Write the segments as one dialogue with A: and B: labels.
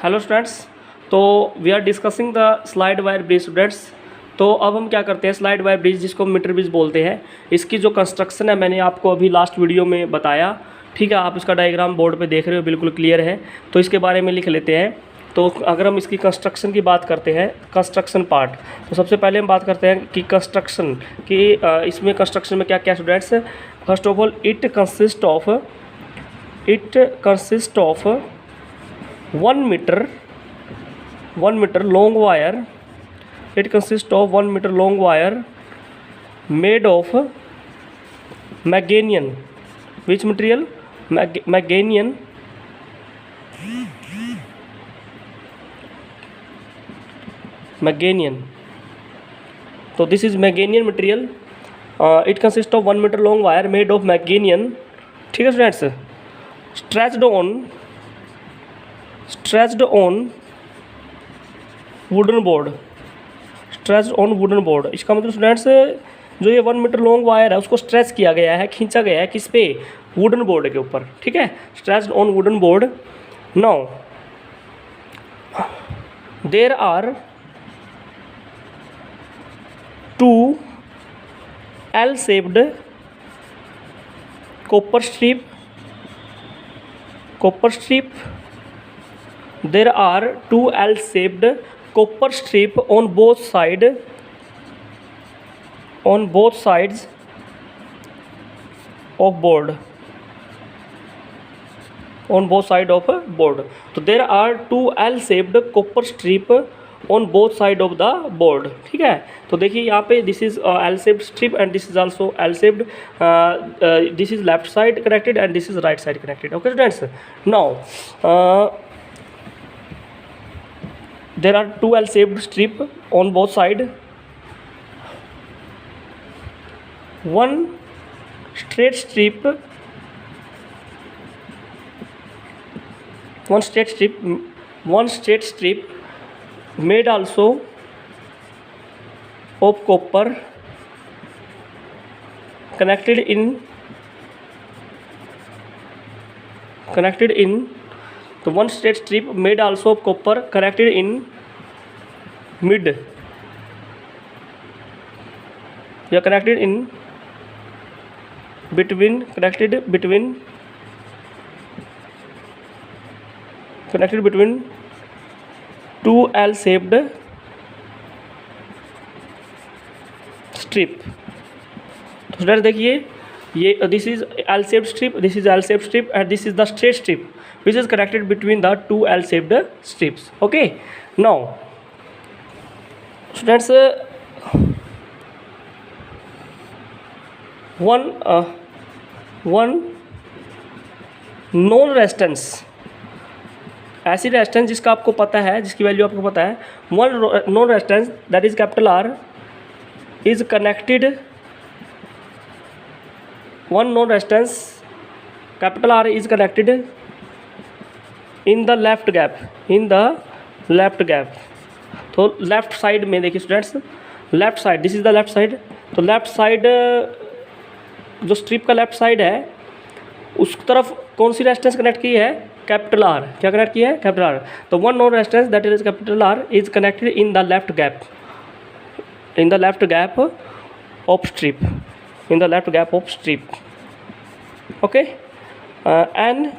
A: Hello students. तो we are discussing the slide wire bridge students. तो अब हम क्या करते हैं, स्लाइड वायर ब्रिज जिसको मीटर ब्रिज बोलते हैं, इसकी जो कंस्ट्रक्शन है मैंने आपको अभी लास्ट वीडियो में बताया। ठीक है, आप इसका डायग्राम बोर्ड पे देख रहे हो, बिल्कुल क्लियर है। तो इसके बारे में लिख लेते हैं। तो अगर हम इसकी कंस्ट्रक्शन की बात करते हैं, कंस्ट्रक्शन पार्ट, तो सबसे पहले हम बात करते हैं कि कंस्ट्रक्शन की इसमें कंस्ट्रक्शन में क्या क्या students. First of all it consist of 1 meter long wire. It consists of 1 meter long wire made of Magnesium. Which material? Magnesium. So this is Magnesium material. It consists of 1 meter long wire made of Magnesium. ठीक है students. stretched on wooden board. Stretch on wooden board, इसका मतलब students जो ये 1 metre long wire है उसको stretch किया गया है, खींचा गया है किस पे? वुडन बोर्ड के ऊपर। ठीक है, stretch on wooden board. Now there are 2 L shaped copper strip. There are 2 L shaped copper strip on both sides of board. तो there are 2 L shaped copper strip on both side of the board. ठीक है, तो देखिए यहाँ पे this is L shaped strip and this is also L shaped. This is left side connected and this is right side connected. Okay students, now there are 2 L shaped strip on both side. One straight strip made also of copper connected in so one straight strip made also of copper connected in mid. We are connected between 2 L shaped strip. तो student देखिए, ये this is L shaped strip, this is L shaped strip and this is the straight strip which is connected between the 2 L shaped strips. Okay, now students, one non resistance, ऐसी resistance जिसका आपको पता है, जिसकी value आपको पता है, one non resistance that is capital R is connected, one non resistance capital R is connected in the left gap, तो लेफ्ट साइड में देखिए students, left side, this is the left side. तो left side जो strip का left side है उस तरफ कौन सी रेजिस्टेंस कनेक्ट की है? Capital R। क्या कनेक्ट की है? Capital R। तो one non resistance that is capital R is connected in the left gap of strip, okay. And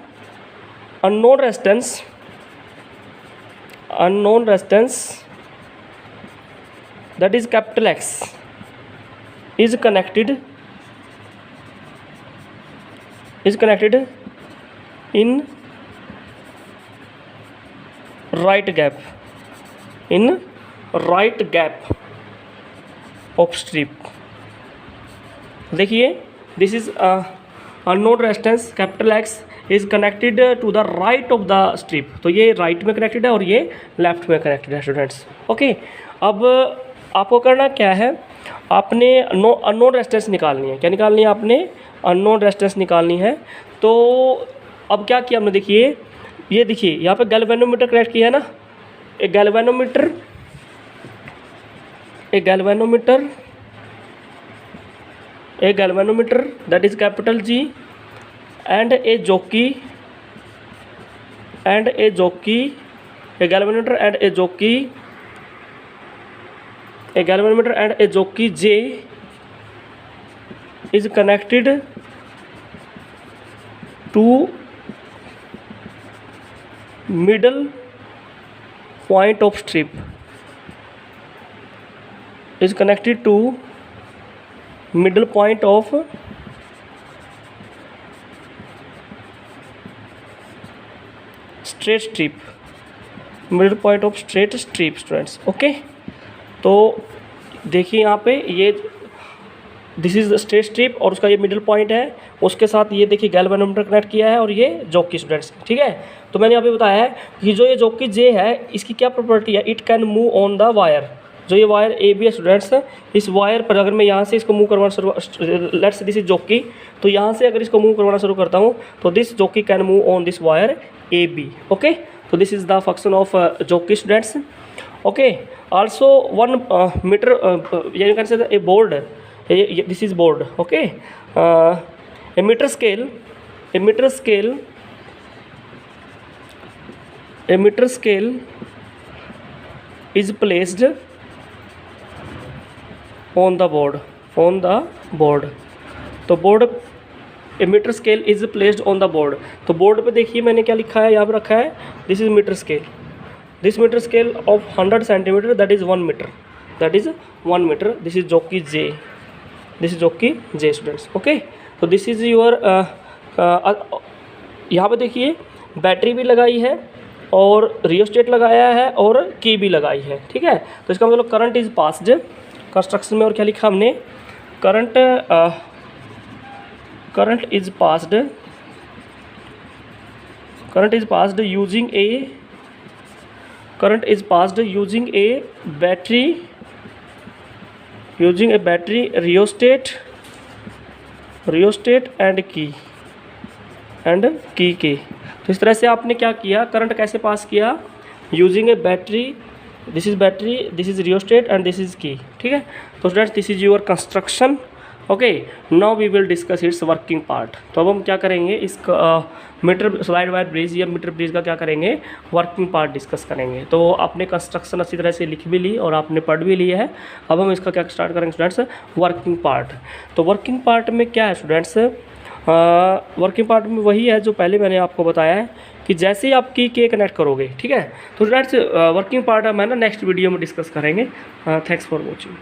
A: unknown resistance that is capital X is connected in right gap of strip. देखिए, this is unknown resistance capital X is connected to the right of the strip. तो ये right में connected है और ये left में connected है students. Okay, अब आपको करना क्या है, आपने अननोन रेजिस्टेंस निकालनी है। क्या निकालनी है? आपने अननोन रेजिस्टेंस निकालनी है। तो अब क्या किया हमने, देखिए ये देखिए यहाँ पे गैल्वेनोमीटर कनेक्ट किया है ना, एक galvanometer that is capital G and a jockey A galvanometer and A jockey J is connected to middle point of strip, is connected to middle point of straight strip, middle point of straight strip students. Okay, तो देखिए यहाँ पे ये this is straight strip और उसका ये middle point है, उसके साथ ये देखिए गैल्वेनोमीटर कनेक्ट किया है और ये जॉकी स्टूडेंट्स। ठीक है, तो मैंने यहाँ पे बताया है कि जो ये जॉकी J है इसकी क्या प्रॉपर्टी है, it can move on the wire. जो ये वायर ए बी है स्टूडेंट्स, इस वायर पर अगर मैं यहाँ से इसको मूव करवाना शुरू, लेट्स दिस इज जॉकी, तो यहाँ से अगर इसको मूव करवाना शुरू करता हूँ तो this jockey can move on this wire A B. Okay, so this is the function of jockey students. Okay, also one meter, you can say a board, this is board. Okay, a meter scale is placed on the board, तो board, a metre scale is placed on the board. तो board पे देखिए मैंने क्या लिखा है, यहाँ पे रखा है this is metre scale, this metre scale of 100 centimetre, that is 1 metre, this is jockey J students. Okay, तो दिस इज योर, यहाँ पे देखिए बैटरी भी लगाई है और रियोस्टेट लगाया है और की भी लगाई है। ठीक है, तो इसका मतलब करंट इज पास्ड, कंस्ट्रक्शन में और क्या लिखा हमने, current is passed using a battery rheostat and key के। तो इस तरह से आपने क्या किया, करंट कैसे पास किया, using a battery, this is rheostat and this is key. ठीक है, तो students this is your construction. Okay, now we will discuss its working part. तो अब हम क्या करेंगे, इस मीटर स्लाइड वायर ब्रिज या मीटर ब्रिज का क्या करेंगे, वर्किंग पार्ट डिस्कस करेंगे। तो आपने कंस्ट्रक्शन अच्छी तरह से लिख भी ली और आपने पढ़ भी लिया है। अब हम इसका क्या स्टार्ट करेंगे स्टूडेंट्स, वर्किंग पार्ट। तो वर्किंग पार्ट में क्या है स्टूडेंट्स, वर्किंग पार्ट में वही है जो पहले मैंने आपको बताया है कि जैसे ही आप की के कनेक्ट करोगे। ठीक है, तो स्टूडेंट्स वर्किंग पार्ट हम है ना नेक्स्ट वीडियो में डिस्कस करेंगे। Thanks for watching.